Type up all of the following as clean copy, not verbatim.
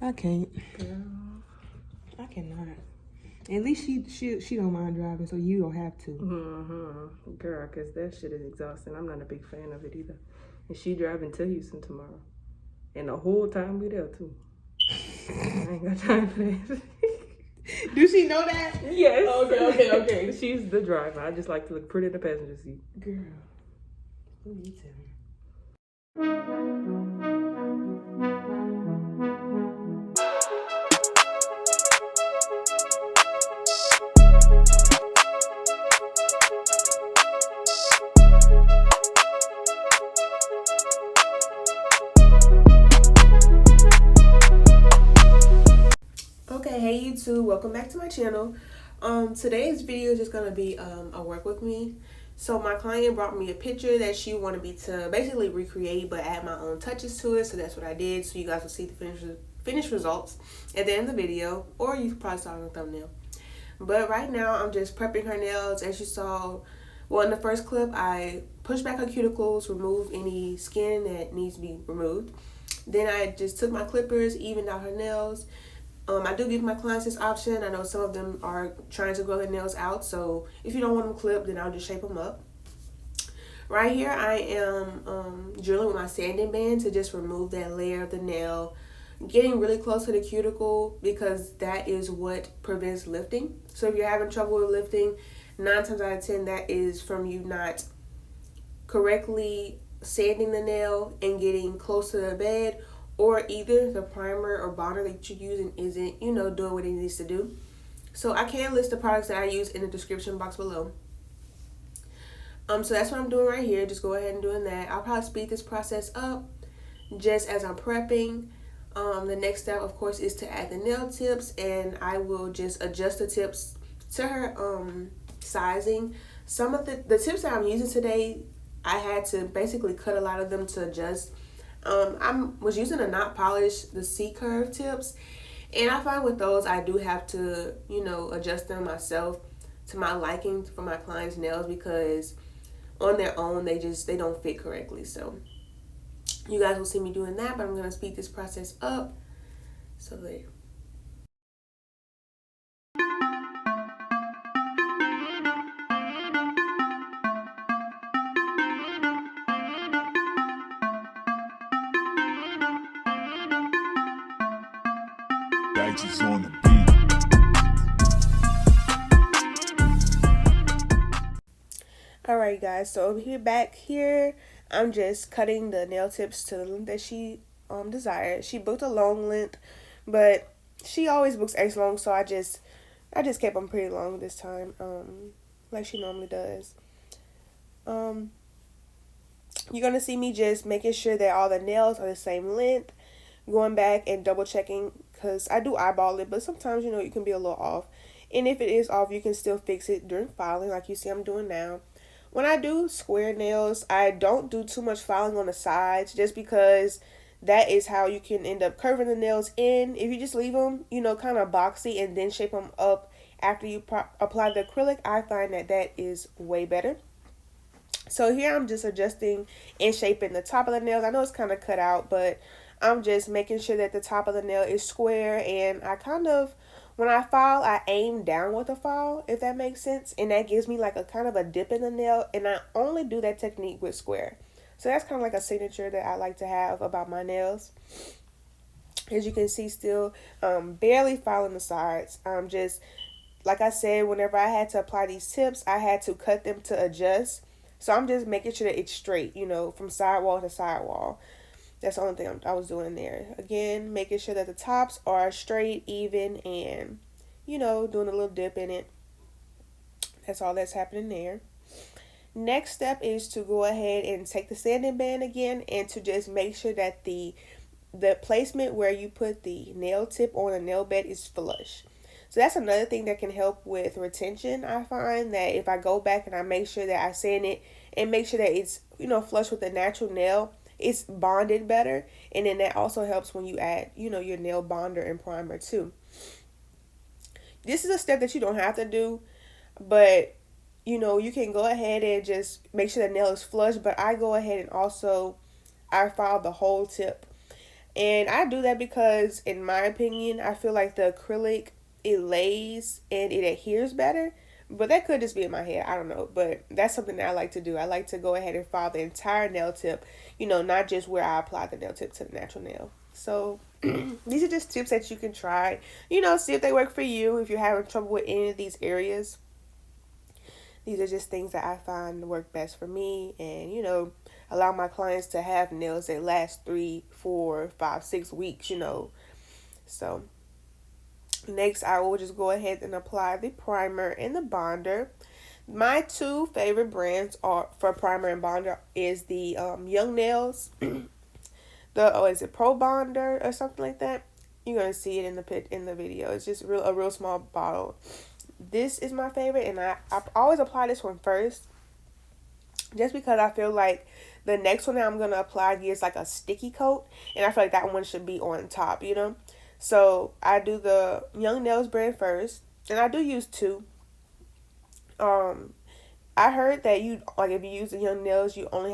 I can't. Girl. I cannot. At least she don't mind driving, so you don't have to. Girl, because that shit is exhausting. I'm not a big fan of it either. And she driving to Houston tomorrow. And the whole time we there, too. I ain't got time for this. Do she know that? Yes. Okay. She's the driver. I just like to look pretty in the passenger seat. Girl. Who you tell me? Okay, hey YouTube, welcome back to my channel. Today's video is just gonna be a work with me. So my client brought me a picture that she wanted me to basically recreate but add my own touches to it, so that's what I did. So you guys will see the finished results at the end of the video, or you can probably saw it on the thumbnail. But right now I'm just prepping her nails. As you saw, well, in the first clip I pushed back her cuticles, removed any skin that needs to be removed. Then I just took my clippers, evened out her nails. I do give my clients this option. I know some of them are trying to grow their nails out, so if you don't want them clipped, then I'll just shape them up. Right here, I am drilling with my sanding band to just remove that layer of the nail, getting really close to the cuticle because that is what prevents lifting. So if you're having trouble with lifting, 9 times out of 10, that is from you not correctly sanding the nail and getting close to the bed, or either the primer or bonder that you're using isn't, doing what it needs to do. So I can list the products that I use in the description box below. So that's what I'm doing right here. Just go ahead and doing that. I'll probably speed this process up just as I'm prepping. The next step, of course, is to add the nail tips, and I will just adjust the tips to her sizing. Some of the tips that I'm using today, I had to basically cut a lot of them to adjust. I was using a not polished, the C-curve tips, and I find with those I do have to, adjust them myself to my liking for my clients' nails, because on their own they don't fit correctly. So you guys will see me doing that, but I'm going to speed this process up. So there. On the beat. Alright guys, so over here, back here, I'm just cutting the nail tips to the length that she desired. She booked a long length, but she always books extra long, so I just kept them pretty long this time, like she normally does. You're gonna see me just making sure that all the nails are the same length, going back and double checking, because I do eyeball it, but sometimes you can be a little off, and if it is off, you can still fix it during filing, like you see I'm doing now. When I do square nails, I don't do too much filing on the sides, just because that is how you can end up curving the nails in. If you just leave them, kind of boxy, and then shape them up after you apply the acrylic, I find that is way better. So here I'm just adjusting and shaping the top of the nails. I know it's kind of cut out, but I'm just making sure that the top of the nail is square, and I when I file, I aim down with the file, if that makes sense, and that gives me like a kind of a dip in the nail, and I only do that technique with square. So that's kind of like a signature that I like to have about my nails. As you can see, still barely filing the sides. Just, like I said, whenever I had to apply these tips, I had to cut them to adjust. So I'm just making sure that it's straight, from sidewall to sidewall. That's the only thing I was doing there. Again, making sure that the tops are straight, even, and, doing a little dip in it. That's all that's happening there. Next step is to go ahead and take the sanding band again, and to just make sure that the placement where you put the nail tip on the nail bed is flush. So that's another thing that can help with retention. I find that if I go back and I make sure that I sand it and make sure that it's, flush with the natural nail, it's bonded better, and then that also helps when you add, your nail bonder and primer too. This is a step that you don't have to do, but you can go ahead and just make sure the nail is flush. But I go ahead and also I file the whole tip. And I do that because, in my opinion, I feel like the acrylic, it lays and it adheres better. But that could just be in my head. I don't know. But that's something that I like to do. I like to go ahead and file the entire nail tip, not just where I apply the nail tip to the natural nail. So these are just tips that you can try, see if they work for you. If you're having trouble with any of these areas, these are just things that I find work best for me, and allow my clients to have nails that last 3, 4, 5, 6 weeks. So next, I will just go ahead and apply the primer and the bonder. My two favorite brands are for primer and bonder is the Young Nails. Is it Pro Bonder or something like that? You're gonna see it in the video. It's just a real small bottle. This is my favorite, and I always apply this one first, just because I feel like the next one that I'm gonna apply gives like a sticky coat, and I feel like that one should be on top. So I do the Young Nails brand first, and I do use two. I heard that if you use the Young Nails, you don't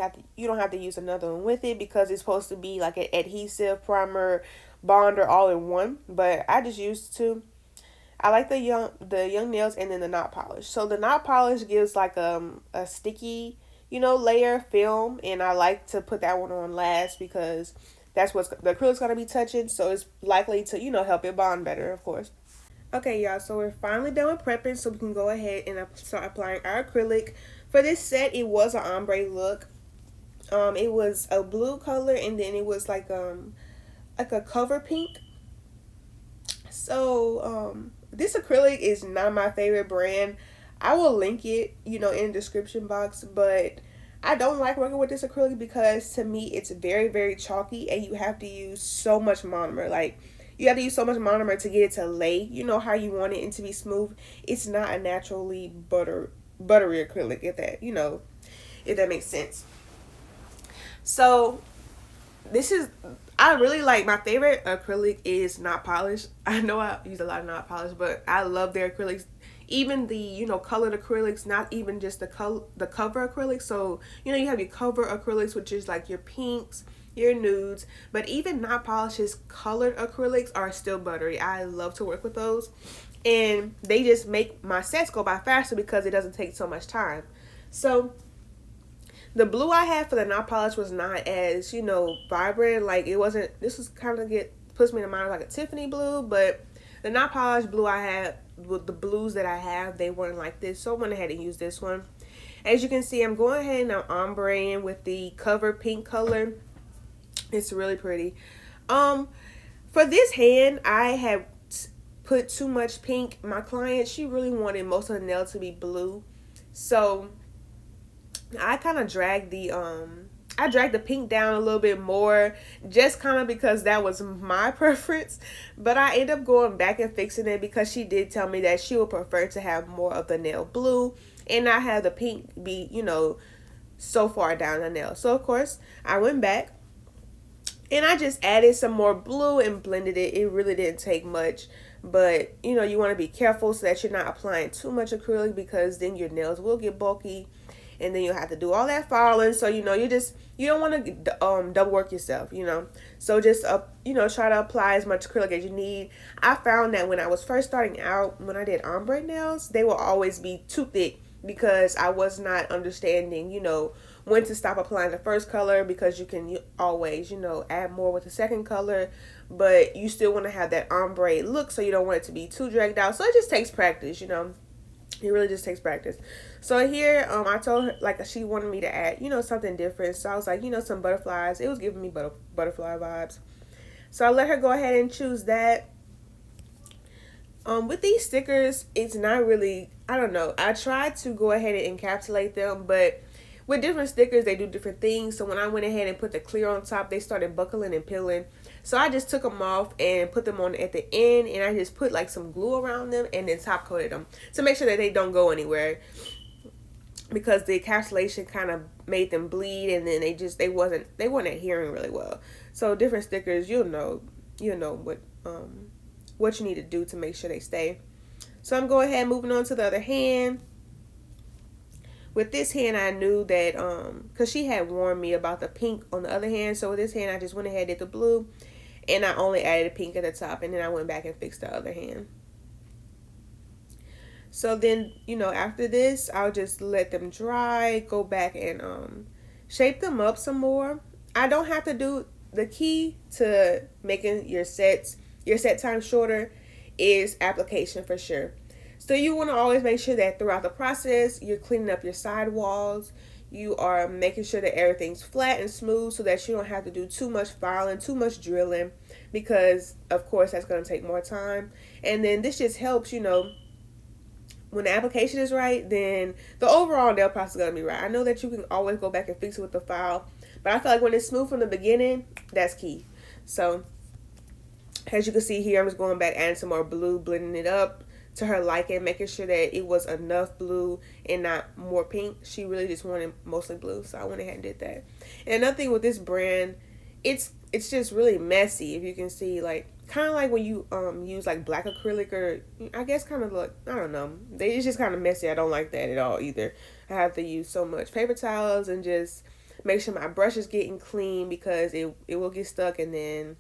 have to use another one with it, because it's supposed to be like an adhesive, primer, bonder all in one. But I just used two. I like the Young Nails, and then the knot polish. So the knot polish gives like a sticky, layer film, and I like to put that one on last, because that's what the acrylic's gonna be touching, so it's likely to help it bond better, of course. Okay, y'all, so we're finally done with prepping, so we can go ahead and start applying our acrylic. For this set, it was an ombre look. It was a blue color, and then it was like a cover pink. So this acrylic is not my favorite brand. I will link it, in the description box, but I don't like working with this acrylic because, to me, it's very, very chalky, and you have to use so much monomer. Like, you have to use so much monomer to get it to lay, how you want it and to be smooth. It's not a naturally buttery acrylic, if that makes sense. So I really like, my favorite acrylic is knot polish. I know I use a lot of knot polish, but I love their acrylics. Even the, colored acrylics, not even just the cover acrylics. So, you have your cover acrylics, which is like your pinks, your nudes, but even knot polishes colored acrylics are still buttery. I love to work with those, and they just make my sets go by faster because it doesn't take so much time. So the blue I had for the knot polish was not as vibrant. Like, it wasn't. This was kind of puts me in the mind of like a Tiffany blue, but the knot polish blue I had, with the blues that I have, they weren't like this, so I went ahead and used this one. As you can see, I'm going ahead and I'm ombreing with the cover pink color. It's really pretty. For this hand, I had put too much pink. My client, she really wanted most of the nail to be blue, so I kind of dragged the pink down a little bit more, just kind of because that was my preference. But I ended up going back and fixing it, because she did tell me that she would prefer to have more of the nail blue and not have the pink be, so far down the nail. So of course I went back and I just added some more blue and blended it. It really didn't take much, but you want to be careful so that you're not applying too much acrylic, because then your nails will get bulky, and then you'll have to do all that filing. So you don't want to double work yourself. So just try to apply as much acrylic as you need. I found that when I was first starting out, when I did ombre nails, they will always be too thick, because I was not understanding when to stop applying the first color, because you can always add more with the second color, but you still want to have that ombre look, so you don't want it to be too dragged out. So it just takes practice. It really just takes practice. So here, I told her, like, she wanted me to add, something different. So I was like, some butterflies. It was giving me butterfly vibes. So I let her go ahead and choose that. With these stickers, it's not really, I don't know. I tried to go ahead and encapsulate them, but with different stickers, they do different things. So when I went ahead and put the clear on top, they started buckling and peeling. So I just took them off and put them on at the end, and I just put like some glue around them and then top coated them to make sure that they don't go anywhere, because the encapsulation kind of made them bleed, and then they weren't adhering really well. So different stickers, you'll know what you need to do to make sure they stay. So I'm going ahead and moving on to the other hand. With this hand, I knew that because she had warned me about the pink on the other hand. So with this hand, I just went ahead and did the blue. and I only added pink at the top, and then I went back and fixed the other hand. So then, after this, I'll just let them dry, go back and shape them up some more. I don't have to do the key to making your set time shorter is application for sure. So you want to always make sure that throughout the process, you're cleaning up your side walls. You are making sure that everything's flat and smooth so that you don't have to do too much filing, too much drilling, because of course that's going to take more time. And then this just helps, when the application is right, then the overall nail process is going to be right. I know that you can always go back and fix it with the file, but I feel like when it's smooth from the beginning, that's key. So as you can see here, I'm just going back, adding some more blue, blending it up to her liking, making sure that it was enough blue and not more pink. She really just wanted mostly blue, so I went ahead and did that. And another thing with this brand, it's just really messy. If you can see, like, kind of like when you use like black acrylic, or I guess kind of like, I don't know, it's just kind of messy. I don't like that at all either. I have to use so much paper towels and just make sure my brush is getting clean, because it will get stuck, and then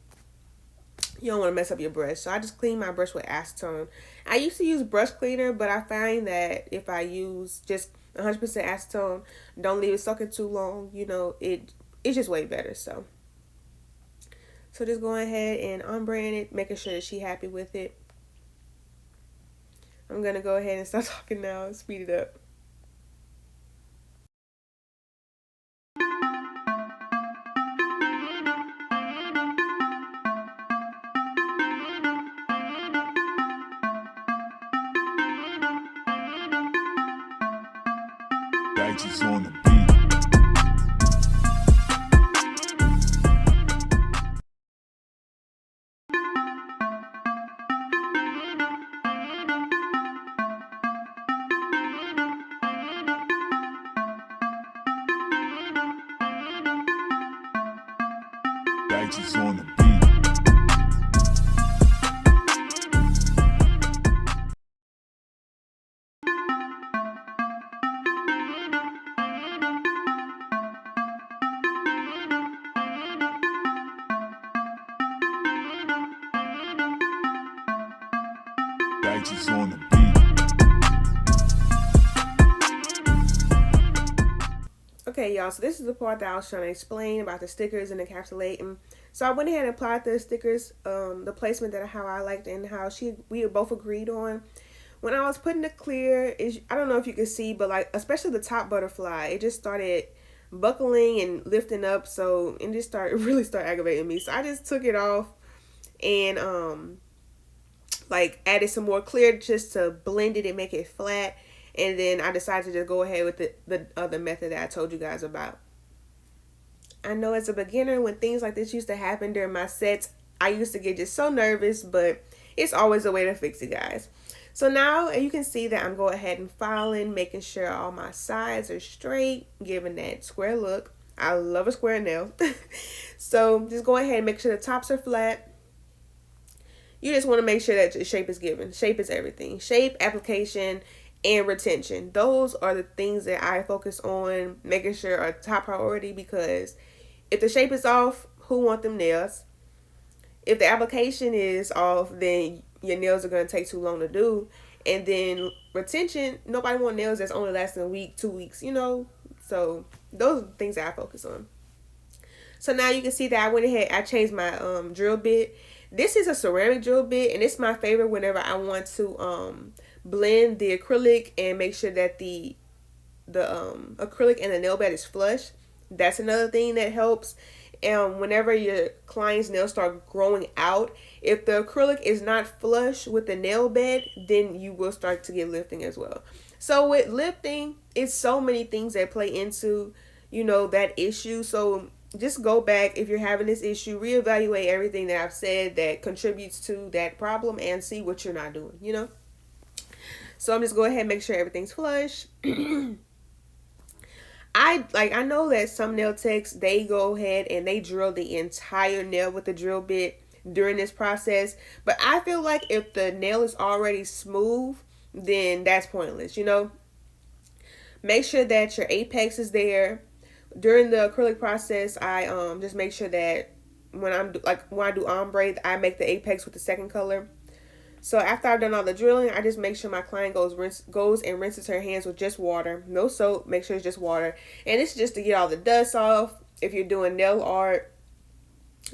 you don't want to mess up your brush. So I just clean my brush with acetone. I used to use brush cleaner, but I find that if I use just 100% acetone, don't leave it soaking too long, it's just way better. So just going ahead and ombreing it, making sure that she's happy with it. I'm going to go ahead and start talking now and speed it up. Daichi's on the beat. Daichi's on the beat. Daichi's on the beat. Okay, y'all, so this is the part that I was trying to explain about the stickers and encapsulating. So I went ahead and applied the stickers, the placement that how I liked and how we both agreed on. When I was putting the clear, I don't know if you can see, but like, especially the top butterfly, it just started buckling and lifting up, so it just really started aggravating me. So I just took it off and like added some more clear just to blend it and make it flat. And then I decided to just go ahead with the other method that I told you guys about. I know as a beginner, when things like this used to happen during my sets, I used to get just so nervous, but it's always a way to fix it, guys. So now you can see that I'm going ahead and filing, making sure all my sides are straight, giving that square look. I love a square nail. So just go ahead and make sure the tops are flat. You just want to make sure that the shape is given. Shape is everything. Shape, application, and retention. Those are the things that I focus on making sure are top priority, because if the shape is off, who want them nails? If the application is off, then your nails are going to take too long to do. And then retention, nobody want nails that's only lasting a week, 2 weeks, So those are the things that I focus on. So now you can see that I went ahead, I changed my drill bit. This is a ceramic drill bit, and it's my favorite whenever I want to blend the acrylic and make sure that the acrylic and the nail bed is flush. That's another thing that helps. And whenever your client's nails start growing out, if the acrylic is not flush with the nail bed, then you will start to get lifting as well. So with lifting, it's so many things that play into, that issue. So just go back if you're having this issue, reevaluate everything that I've said that contributes to that problem and see what you're not doing, So I'm just go ahead and make sure everything's flush. I know that some nail techs, they go ahead and they drill the entire nail with the drill bit during this process. But I feel like if the nail is already smooth, then that's pointless, Make sure that your apex is there. During the acrylic process, I just make sure that when I do ombre, I make the apex with the second color. So after I've done all the drilling, I just make sure my client goes and rinses her hands with just water, no soap. Make sure it's just water, and it's just to get all the dust off. If you're doing nail art,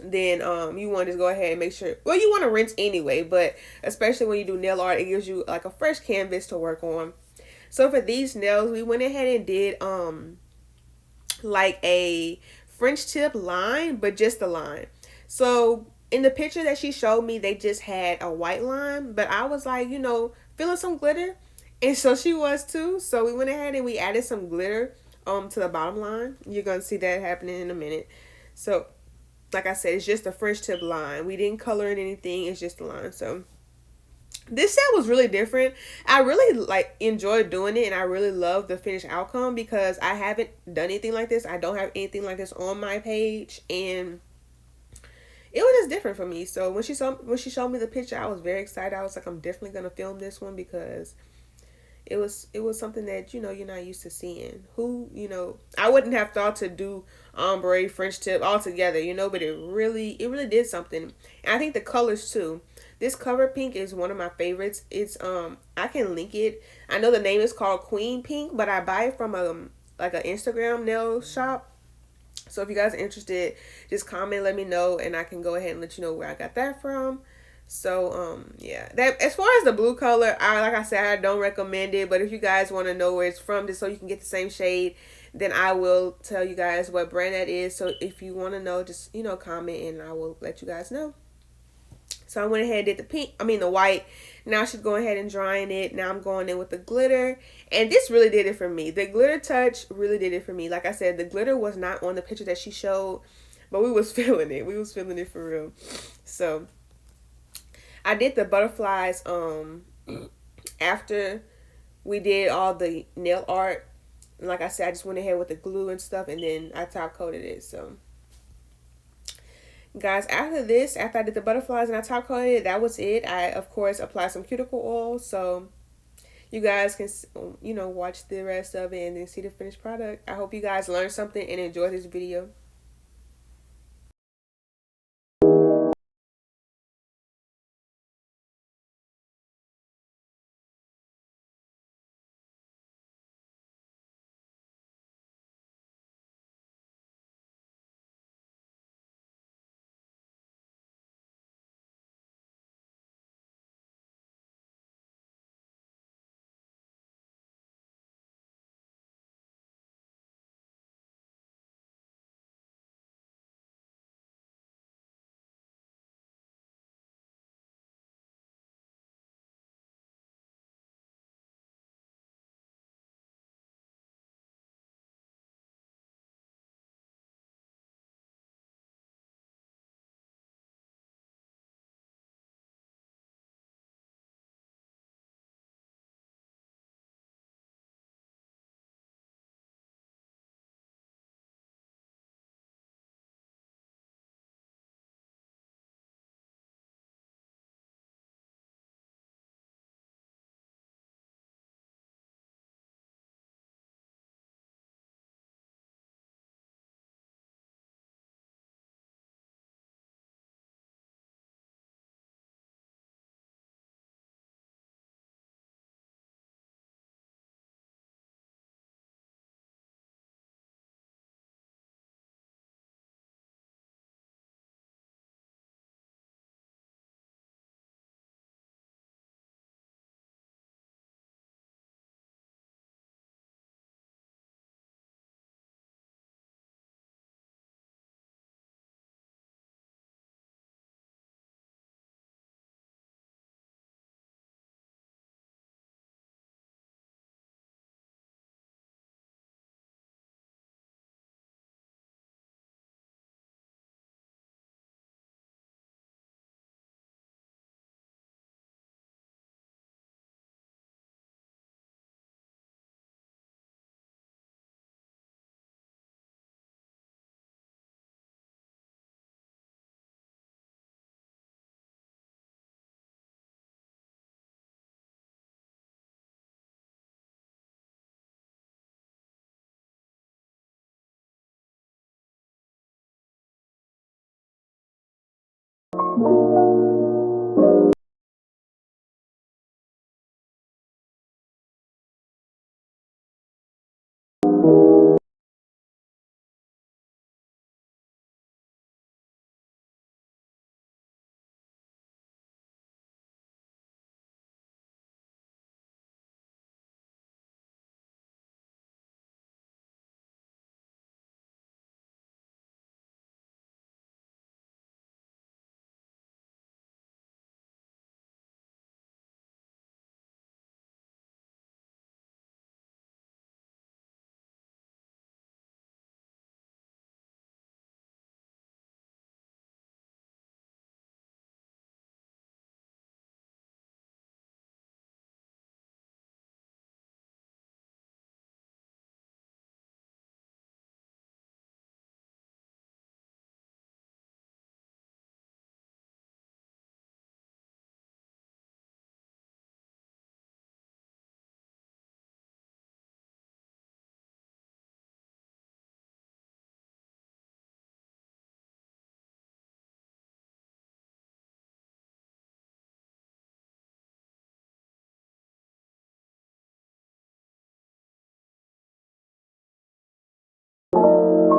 then you want to just go ahead and make sure. Well, you want to rinse anyway, but especially when you do nail art, it gives you like a fresh canvas to work on. So for these nails, we went ahead and did like a French tip line, but just the line. So in the picture that she showed me, they just had a white line, but I was like, feeling some glitter, and so she was too. So we went ahead and we added some glitter to the bottom line. You're gonna see that happening in a minute. So like I said, it's just a French tip line. We didn't color in anything. It's just a line. So this set was really different. I really like enjoyed doing it, and I really love the finished outcome because I haven't done anything like this. I don't have anything like this on my page, and it was just different for me. So when she showed me the picture, I was very excited. I was like, I'm definitely gonna film this one because it was something that you're not used to seeing. I wouldn't have thought to do ombre French tip all together, but it really did something. And I think the colors too. This cover pink is one of my favorites. It's I can link it. I know the name is called Queen Pink, but I buy it from like an Instagram nail shop. So if you guys are interested, just comment, let me know, and I can go ahead and let you know where I got that from. So yeah, that as far as the blue color, like I said, I don't recommend it. But if you guys want to know where it's from, just so you can get the same shade, then I will tell you guys what brand that is. So if you want to know, just comment, and I will let you guys know. So I went ahead and did the white. Now she's going ahead and drying it. Now I'm going in with the glitter. And this really did it for me. The glitter touch really did it for me. Like I said, the glitter was not on the picture that she showed, but we was feeling it. We was feeling it for real. So I did the butterflies after we did all the nail art. And like I said, I just went ahead with the glue and stuff, and then I top coated it. So guys, after I did the butterflies and I top coated it, that was it. I of course applied some cuticle oil, so you guys can watch the rest of it and then see the finished product. I hope you guys learned something and enjoyed this video.